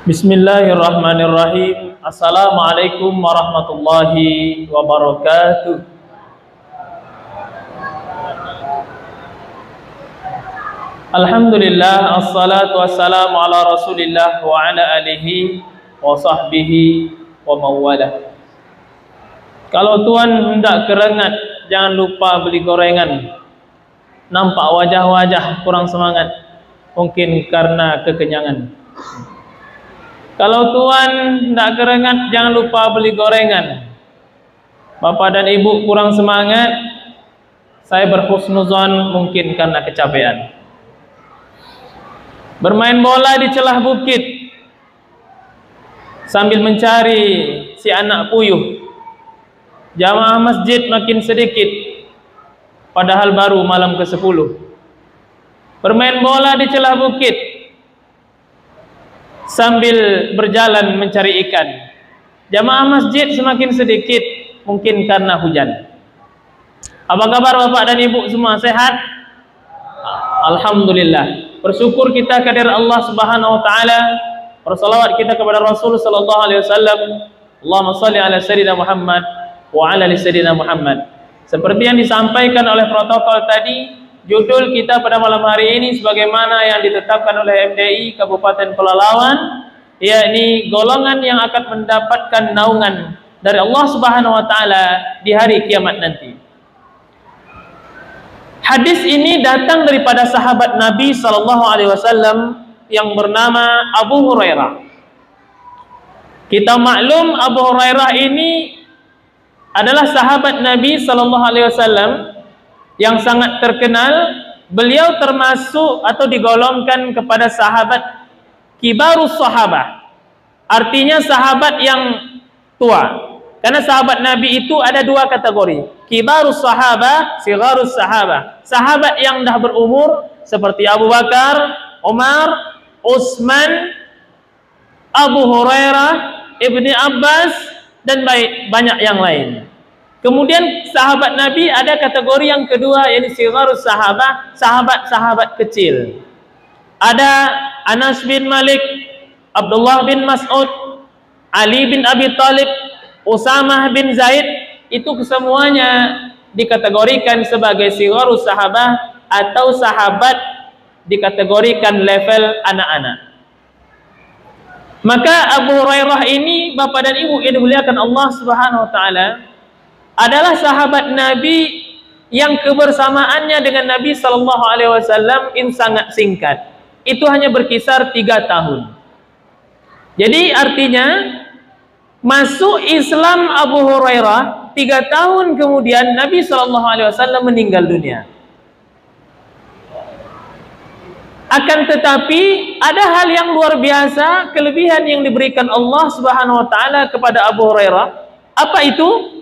Bismillahirrahmanirrahim. Assalamualaikum warahmatullahi wabarakatuh. Alhamdulillah, assalatu wassalamu ala rasulillah wa ala alihi wa sahbihi wa mawalah. Kalau tuan hendak kerengat, jangan lupa beli gorengan. Nampak wajah-wajah kurang semangat, mungkin karena kekenyangan. Kalau tuan tidak kerengat, jangan lupa beli gorengan. Bapak dan ibu kurang semangat, saya berhusnuzon mungkin karena kecapean. Bermain bola di celah bukit sambil mencari si anak puyuh. Jamaah masjid makin sedikit, padahal baru malam ke-10. Bermain bola di celah bukit sambil berjalan mencari ikan. Jamaah masjid semakin sedikit, mungkin karena hujan. Apa kabar Bapak dan Ibu semua, sehat? Alhamdulillah. Bersyukur kita kehadirat Allah Subhanahu wa taala. Bersalawat kita kepada Rasul sallallahu alaihi wasallam. Allahumma shalli ala sayyidina Muhammad wa ala ali sayyidina Muhammad. Seperti yang disampaikan oleh protokol tadi, judul kita pada malam hari ini sebagaimana yang ditetapkan oleh MDI Kabupaten Pelalawan, yakni golongan yang akan mendapatkan naungan dari Allah Subhanahu wa taala di hari kiamat nanti. Hadis ini datang daripada sahabat Nabi sallallahu alaihi wasallam yang bernama Abu Hurairah. Kita maklum Abu Hurairah ini adalah sahabat Nabi sallallahu alaihi wasallam yang sangat terkenal. Beliau termasuk atau digolongkan kepada sahabat kibarus sahabah, artinya sahabat yang tua. Karena sahabat Nabi itu ada dua kategori, kibarus sahabah, sigharus sahabah. Sahabat yang dah berumur seperti Abu Bakar, Umar, Utsman, Abu Hurairah, Ibni Abbas, dan banyak yang lain. Kemudian sahabat Nabi ada kategori yang kedua, yaitu sigharus sahabah, sahabat-sahabat kecil. Ada Anas bin Malik, Abdullah bin Mas'ud, Ali bin Abi Thalib, Usamah bin Zaid. Itu kesemuanya dikategorikan sebagai sigharus sahabah atau sahabat dikategorikan level anak-anak. Maka Abu Hurairah ini, Bapak dan Ibu yang dimuliakan Allah Subhanahu wa taala, adalah sahabat Nabi yang kebersamaannya dengan Nabi sallallahu alaihi wasallam sangat singkat. Itu hanya berkisar 3 tahun. Jadi artinya masuk Islam Abu Hurairah 3 tahun kemudian Nabi sallallahu alaihi wasallam meninggal dunia. Akan tetapi ada hal yang luar biasa, kelebihan yang diberikan Allah Subhanahu wa taala kepada Abu Hurairah. Apa itu?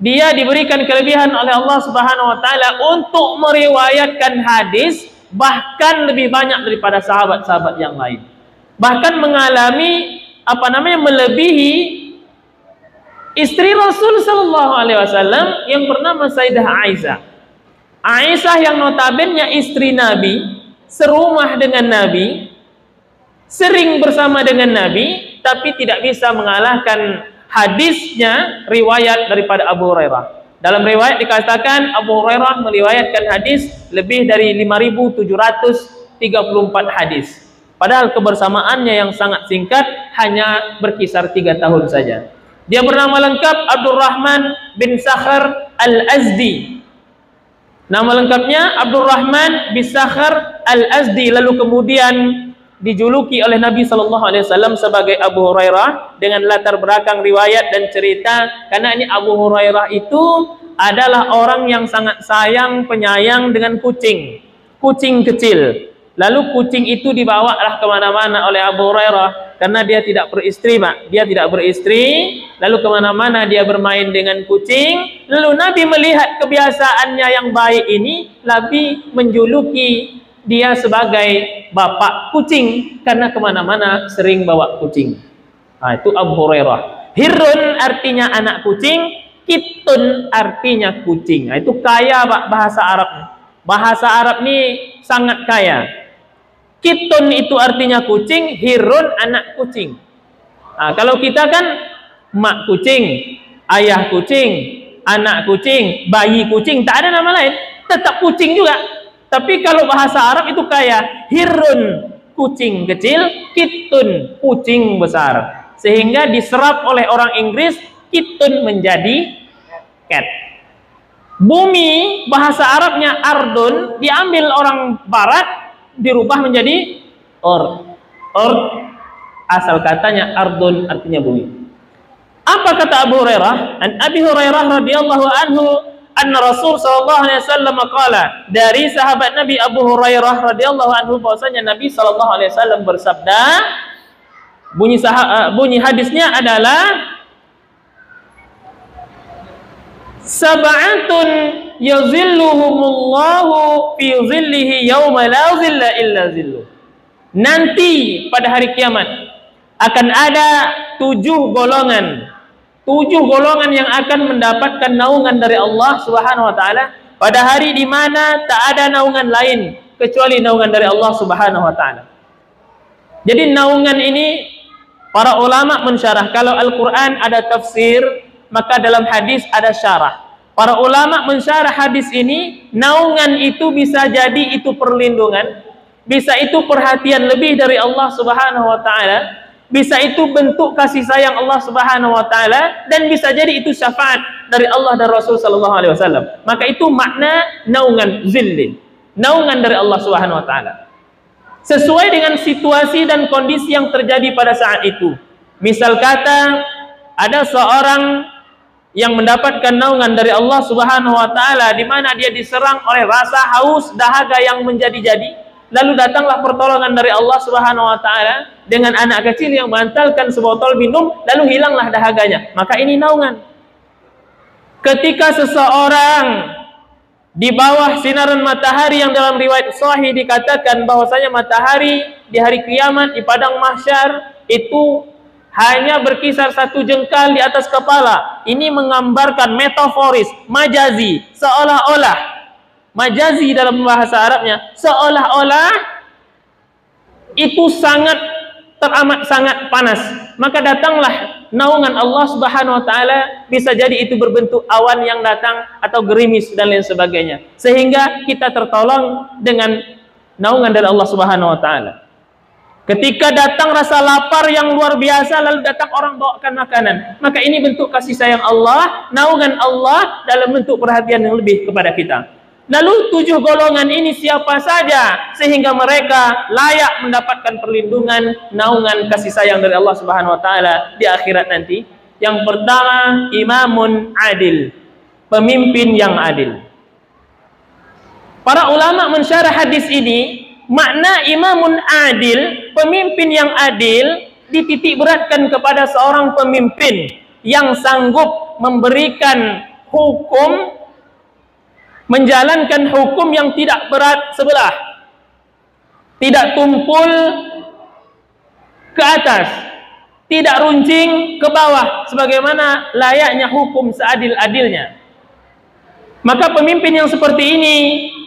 Dia diberikan kelebihan oleh Allah Subhanahu wa taala untuk meriwayatkan hadis bahkan lebih banyak daripada sahabat-sahabat yang lain. Bahkan mengalami melebihi istri Rasul sallallahu alaihi wasallam yang bernama Sayyidah Aisyah. Aisyah yang notabene istri Nabi, serumah dengan Nabi, sering bersama dengan Nabi, tapi tidak bisa mengalahkan hadisnya riwayat daripada Abu Hurairah. Dalam riwayat dikatakan Abu Hurairah meriwayatkan hadis lebih dari 5.734 hadis. Padahal kebersamaannya yang sangat singkat, hanya berkisar 3 tahun saja. Dia bernama lengkap Abdurrahman bin Sakhar Al-Azdi. Nama lengkapnya Abdurrahman bin Sakhar Al-Azdi. Lalu kemudian dijuluki oleh Nabi sallallahu alaihi wasallam sebagai Abu Hurairah dengan latar belakang riwayat dan cerita, karena ini Abu Hurairah itu adalah orang yang sangat sayang penyayang dengan kucing kecil. Lalu kucing itu dibawalah kemana-mana oleh Abu Hurairah karena dia tidak beristri, lalu kemana-mana dia bermain dengan kucing. Lalu Nabi melihat kebiasaannya yang baik ini, Nabi menjuluki dia sebagai bapak kucing karena kemana-mana sering bawa kucing. Itu Abu Hurairah. Hirun artinya anak kucing, kitun artinya kucing. Itu kaya Pak bahasa Arab. Bahasa Arab ini sangat kaya. Kitun itu artinya kucing, hirun anak kucing. Nah, kalau kita kan mak kucing, ayah kucing, anak kucing, bayi kucing, tak ada nama lain, tetap kucing juga. Tapi kalau bahasa Arab itu kayak hirun kucing kecil, kitun kucing besar. Sehingga diserap oleh orang Inggris, kitun menjadi cat. Bumi bahasa Arabnya ardun, diambil orang barat dirubah menjadi asal katanya ardun artinya bumi. Apa kata Abu Hurairah? An Abi Hurairah radhiyallahu anhu anna Rasul sallallahu alaihi wasallam qala, dari sahabat Nabi Abu Hurairah radhiyallahu anhu bahwasanya Nabi sallallahu alaihi wasallam bersabda, bunyi hadisnya adalah sab'atun yazilluhumullahu fi zillihi yauma la zilla illa zilluh. Nanti pada hari kiamat akan ada 7 golongan yang akan mendapatkan naungan dari Allah Subhanahu wa taala pada hari di mana tak ada naungan lain kecuali naungan dari Allah Subhanahu wa taala. Jadi naungan ini para ulama mensyarah, kalau Al-Qur'an ada tafsir, maka dalam hadis ada syarah. Para ulama mensyarah hadis ini, naungan itu bisa jadi itu perlindungan, bisa itu perhatian lebih dari Allah Subhanahu wa taala, bisa itu bentuk kasih sayang Allah Subhanahu wa taala, dan bisa jadi itu syafaat dari Allah dan Rasul sallallahu alaihi wasallam. Maka itu makna naungan zillin, naungan dari Allah Subhanahu wa taala. Sesuai dengan situasi dan kondisi yang terjadi pada saat itu. Misal kata ada seorang yang mendapatkan naungan dari Allah Subhanahu wa taala di mana dia diserang oleh rasa haus, dahaga yang menjadi-jadi, lalu datanglah pertolongan dari Allah Subhanahu wa taala dengan anak kecil yang mengantarkan sebotol minum, lalu hilanglah dahaganya. Maka ini naungan. Ketika seseorang di bawah sinaran matahari yang dalam riwayat sahih dikatakan bahwasanya matahari di hari kiamat di padang mahsyar itu hanya berkisar 1 jengkal di atas kepala. Ini menggambarkan metaforis, majazi, seolah-olah, majazi dalam bahasa Arabnya, seolah-olah itu teramat sangat panas. Maka datanglah naungan Allah Subhanahu wa taala, bisa jadi itu berbentuk awan yang datang atau gerimis dan lain sebagainya, sehingga kita tertolong dengan naungan dari Allah Subhanahu wa taala. Ketika datang rasa lapar yang luar biasa, lalu datang orang bawakan makanan, maka ini bentuk kasih sayang Allah, naungan Allah dalam bentuk perhatian yang lebih kepada kita. Lalu 7 golongan ini siapa saja sehingga mereka layak mendapatkan perlindungan, naungan kasih sayang dari Allah Subhanahu wa taala di akhirat nanti? Yang pertama, imamun adil, pemimpin yang adil. Para ulama mensyarah hadis ini, makna imamun adil, pemimpin yang adil, dititik beratkan kepada seorang pemimpin yang sanggup memberikan hukum, menjalankan hukum yang tidak berat sebelah, tidak tumpul ke atas, tidak runcing ke bawah, sebagaimana layaknya hukum seadil-adilnya. Maka pemimpin yang seperti ini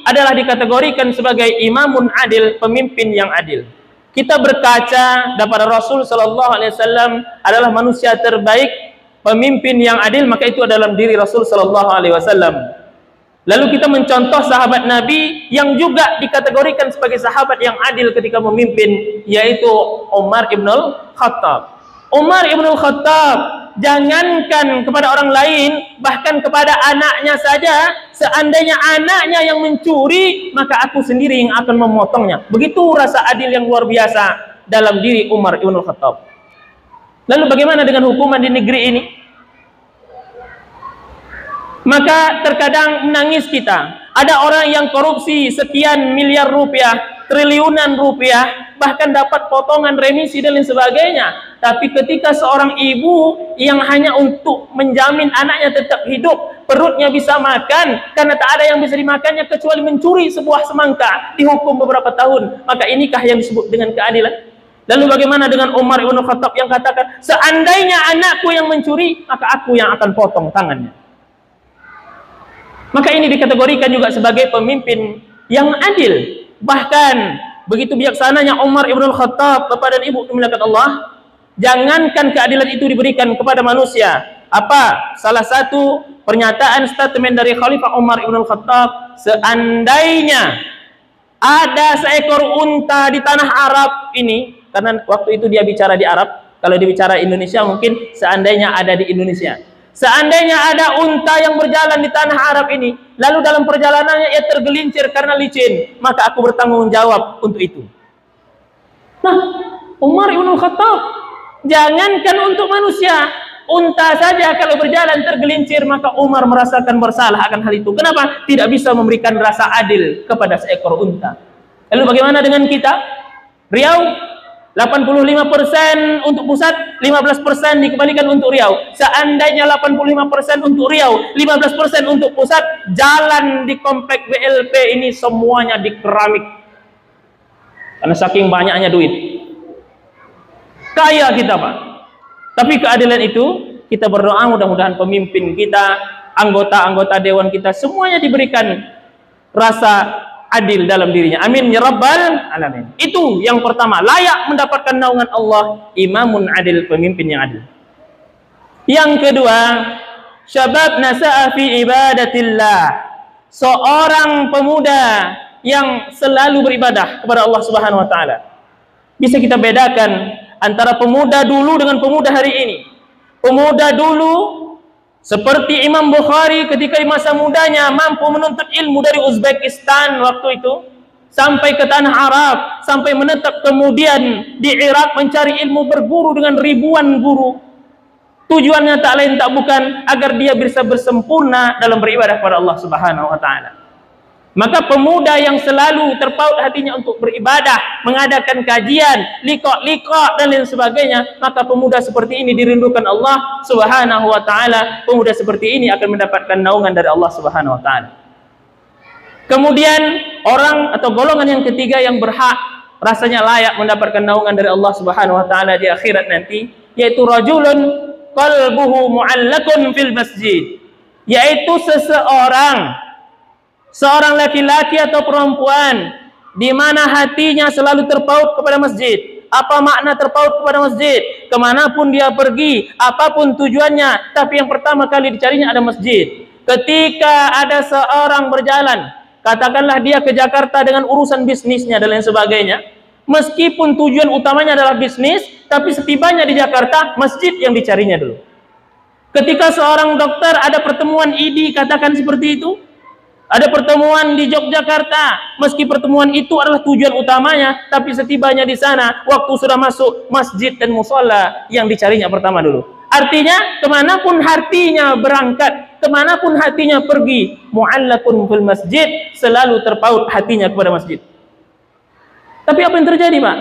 adalah dikategorikan sebagai imamun adil, pemimpin yang adil. Kita berkaca daripada Rasul sallallahu alaihi wasallam adalah manusia terbaik, pemimpin yang adil, maka itu adalah diri Rasul sallallahu alaihi wasallam. Lalu kita mencontoh sahabat Nabi yang juga dikategorikan sebagai sahabat yang adil ketika memimpin, yaitu Umar ibn al-Khattab. Umar ibn al-Khattab, jangankan kepada orang lain, bahkan kepada anaknya saja, seandainya anaknya yang mencuri, maka aku sendiri yang akan memotongnya. Begitu rasa adil yang luar biasa dalam diri Umar ibn al-Khattab. Lalu bagaimana dengan hukuman di negeri ini? Maka terkadang menangis kita. Ada orang yang korupsi sekian miliar rupiah, triliunan rupiah, bahkan dapat potongan remisi dan lain sebagainya. Tapi ketika seorang ibu yang hanya untuk menjamin anaknya tetap hidup, perutnya bisa makan, karena tak ada yang bisa dimakannya kecuali mencuri sebuah semangka, dihukum beberapa tahun. Maka inikah yang disebut dengan keadilan? Lalu bagaimana dengan Umar ibn Khattab yang katakan, seandainya anakku yang mencuri, maka aku yang akan potong tangannya. Maka ini dikategorikan juga sebagai pemimpin yang adil. Bahkan begitu bijaksananya Umar ibn al-Khattab, Bapak dan Ibu dimuliakan Allah, jangankan keadilan itu diberikan kepada manusia. Apa? Salah satu pernyataan statement dari Khalifah Umar ibn al-Khattab, seandainya ada seekor unta di tanah Arab ini, karena waktu itu dia bicara di Arab, kalau dia bicara Indonesia mungkin seandainya ada di Indonesia. Seandainya ada unta yang berjalan di tanah Arab ini, lalu dalam perjalanannya ia tergelincir karena licin, maka aku bertanggung jawab untuk itu. Nah, Umar ibn Khattab, jangankan untuk manusia, unta saja kalau berjalan tergelincir, maka Umar merasakan bersalah akan hal itu. Kenapa? Tidak bisa memberikan rasa adil kepada seekor unta. Lalu bagaimana dengan kita? Riau 85% untuk pusat, 15% dikembalikan untuk Riau. Seandainya 85% untuk Riau, 15% untuk pusat, jalan di komplek BLP ini semuanya di keramik. Karena saking banyaknya duit. Kaya kita, Pak. Tapi keadilan itu, kita berdoa mudah-mudahan pemimpin kita, anggota-anggota dewan kita, semuanya diberikan rasa adil dalam dirinya. Amin ya rabbal alamin. Itu yang pertama, layak mendapatkan naungan Allah, imamun adil, pemimpin yang adil. Yang kedua, syabab nasa'a fi ibadatillah, seorang pemuda yang selalu beribadah kepada Allah Subhanahu wa taala. Bisa kita bedakan antara pemuda dulu dengan pemuda hari ini. Pemuda dulu seperti Imam Bukhari ketika di masa mudanya mampu menuntut ilmu dari Uzbekistan waktu itu sampai ke tanah Arab, sampai menetap kemudian di Irak mencari ilmu, berguru dengan ribuan guru. Tujuannya tak lain tak bukan agar dia bisa bersempurna dalam beribadah kepada Allah Subhanahu wa taala. Maka pemuda yang selalu terpaut hatinya untuk beribadah, mengadakan kajian, liqa-liqa dan lain sebagainya, maka pemuda seperti ini dirindukan Allah Subhanahu wa taala. Pemuda seperti ini akan mendapatkan naungan dari Allah Subhanahu wa taala. Kemudian orang atau golongan yang ketiga yang berhak rasanya layak mendapatkan naungan dari Allah Subhanahu wa taala di akhirat nanti, yaitu rajulun qalbuhu mu'allakun fil masjid, yaitu seorang laki-laki atau perempuan di mana hatinya selalu terpaut kepada masjid. Apa makna terpaut kepada masjid? Kemanapun dia pergi, apapun tujuannya, tapi yang pertama kali dicarinya ada masjid. Ketika ada seorang berjalan, katakanlah dia ke Jakarta dengan urusan bisnisnya dan lain sebagainya, meskipun tujuan utamanya adalah bisnis, tapi setibanya di Jakarta, masjid yang dicarinya dulu. Ketika seorang dokter ada pertemuan ID, katakan seperti itu, ada pertemuan di Yogyakarta, meski pertemuan itu adalah tujuan utamanya, tapi setibanya di sana, waktu sudah masuk masjid dan musola yang dicarinya pertama dulu. Artinya, kemanapun hatinya berangkat, kemanapun hatinya pergi, mu'allakun fil masjid, selalu terpaut hatinya kepada masjid. Tapi apa yang terjadi, Pak?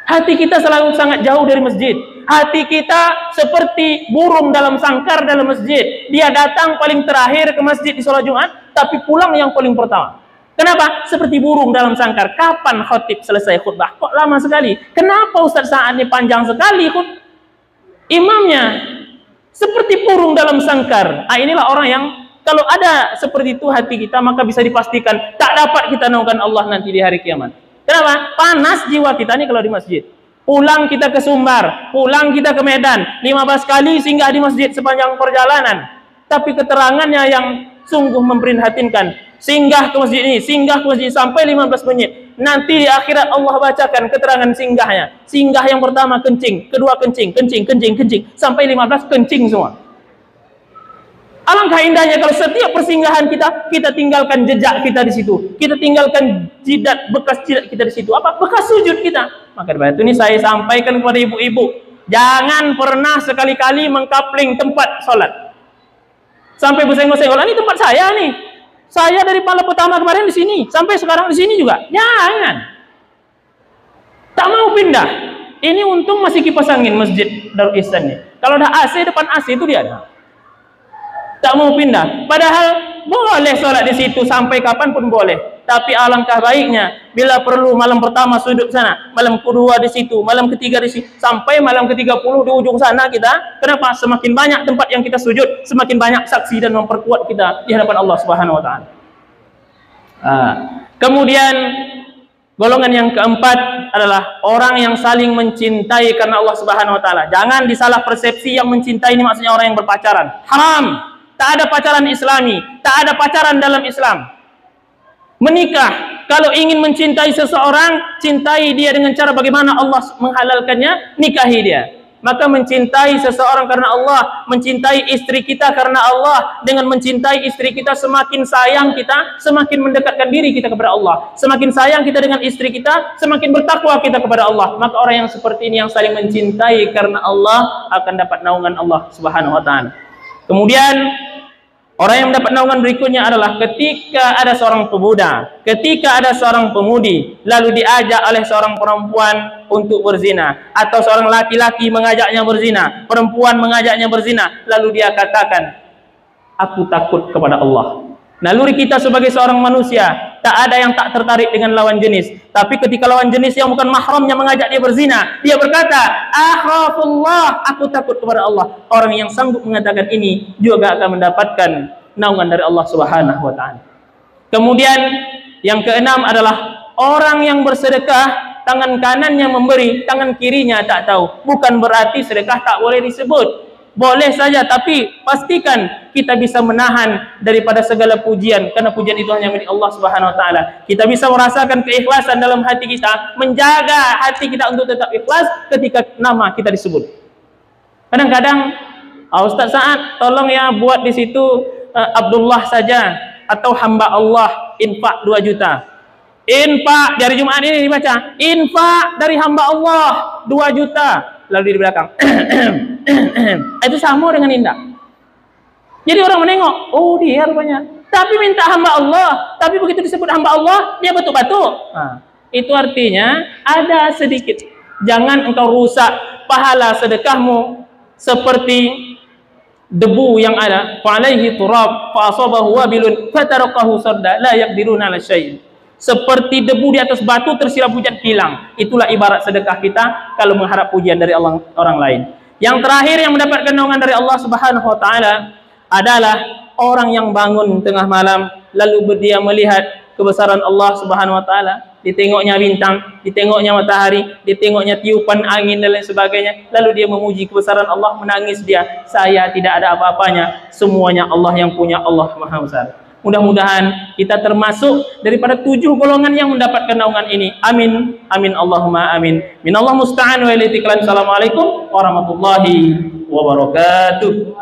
Hati kita selalu sangat jauh dari masjid. Hati kita seperti burung dalam sangkar dalam masjid. Dia datang paling terakhir ke masjid di sholat Jumat, tapi pulang yang paling pertama. Kenapa? Seperti burung dalam sangkar. Kapan khotib selesai khutbah? Kok lama sekali? Kenapa Ustaz Sa'ad ini panjang sekali imamnya? Seperti burung dalam sangkar. Inilah orang yang kalau ada seperti itu hati kita, maka bisa dipastikan tak dapat kita naungkan Allah nanti di hari kiamat. Kenapa? Panas jiwa kita nih kalau di masjid. Pulang kita ke Sumbar, pulang kita ke Medan, 15 kali singgah di masjid sepanjang perjalanan. Tapi keterangannya yang sungguh memprihatinkan. Singgah ke masjid ini, singgah ke masjid sampai 15 menit. Nanti di akhirat Allah bacakan keterangan singgahnya. Singgah yang pertama kencing, kedua kencing, sampai 15 kencing semua. Alangkah indahnya kalau setiap persinggahan kita tinggalkan jejak kita di situ. Kita tinggalkan jidat, bekas jidat kita di situ. Apa? Bekas sujud kita. Maka dari itu ini saya sampaikan kepada ibu-ibu, jangan pernah sekali-kali mengkapling tempat sholat. Sampai bersenggol-senggol, ini tempat saya nih. Saya dari pala pertama kemarin di sini, sampai sekarang di sini juga. Jangan. Tak mau pindah. Ini untung masih kipas angin masjid Darul Ihsan ini. Kalau ada AC, depan AC itu dia ada. Tak mau pindah. Padahal boleh sholat di situ sampai kapanpun boleh. Tapi alangkah baiknya bila perlu malam pertama sudut sana, malam kedua di situ, malam ketiga di situ, sampai malam ke-30 di ujung sana kita. Kenapa? Semakin banyak tempat yang kita sujud, semakin banyak saksi dan memperkuat kita di hadapan Allah Subhanahu wa taala. Kemudian Golongan yang keempat adalah orang yang saling mencintai karena Allah Subhanahu wa taala. Jangan disalah persepsi yang mencintai ini maksudnya orang yang berpacaran. Haram. Tak ada pacaran Islami, tak ada pacaran dalam Islam. Menikah, kalau ingin mencintai seseorang, cintai dia dengan cara bagaimana Allah menghalalkannya, nikahi dia. Maka mencintai seseorang karena Allah, mencintai istri kita karena Allah. Dengan mencintai istri kita, semakin sayang kita, semakin mendekatkan diri kita kepada Allah. Semakin sayang kita dengan istri kita, semakin bertakwa kita kepada Allah. Maka orang yang seperti ini yang saling mencintai karena Allah akan dapat naungan Allah Subhanahu wa taala. Kemudian orang yang mendapat naungan berikutnya adalah ketika ada seorang pemuda, ketika ada seorang pemudi, lalu diajak oleh seorang perempuan untuk berzina, atau seorang laki-laki mengajaknya berzina, perempuan mengajaknya berzina, lalu dia katakan, aku takut kepada Allah. Naluri kita sebagai seorang manusia, tak ada yang tak tertarik dengan lawan jenis. Tapi ketika lawan jenis yang bukan mahramnya mengajak dia berzina, dia berkata, akhafullah, aku takut kepada Allah. Orang yang sanggup mengatakan ini juga akan mendapatkan naungan dari Allah Subhanahu wa taala. Kemudian yang keenam adalah orang yang bersedekah, tangan kanannya memberi, tangan kirinya tak tahu. Bukan berarti sedekah tak boleh disebut. Boleh saja, tapi pastikan kita bisa menahan daripada segala pujian, karena pujian itu hanya milik Allah Subhanahu wa taala. Kita bisa merasakan keikhlasan dalam hati kita, menjaga hati kita untuk tetap ikhlas ketika nama kita disebut. Kadang-kadang, Ustaz Sa'ad, tolong ya buat di situ Abdullah saja, atau hamba Allah, infak 2 juta. Infak dari Jumat ini dibaca, infak dari hamba Allah 2 juta. Lalu di belakang itu sama dengan indah. Jadi orang menengok, oh dia rupanya, tapi minta hamba Allah, tapi begitu disebut hamba Allah dia batuk-batuk. Itu artinya ada sedikit. Jangan engkau rusak pahala sedekahmu seperti debu yang ada, fa alaihi turab fa asabahu wabilun fatarakahu sarda la yaqdiruna ala syai'. Seperti debu di atas batu tersiram hujan hilang. Itulah ibarat sedekah kita kalau mengharap pujian dari orang lain. Yang terakhir yang mendapatkan naungan dari Allah Subhanahu wa taala adalah orang yang bangun tengah malam lalu dia melihat kebesaran Allah Subhanahu wa taala, ditengoknya bintang, ditengoknya matahari, ditengoknya tiupan angin dan lain sebagainya, lalu dia memuji kebesaran Allah, menangis dia, saya tidak ada apa-apanya, semuanya Allah yang punya, Allah Maha Besar. Mudah-mudahan kita termasuk daripada 7 golongan yang mendapatkan naungan ini. Amin. Amin Allahumma amin. Minallah musta'an wa ilaihi tiklan. Assalamualaikum warahmatullahi wabarakatuh.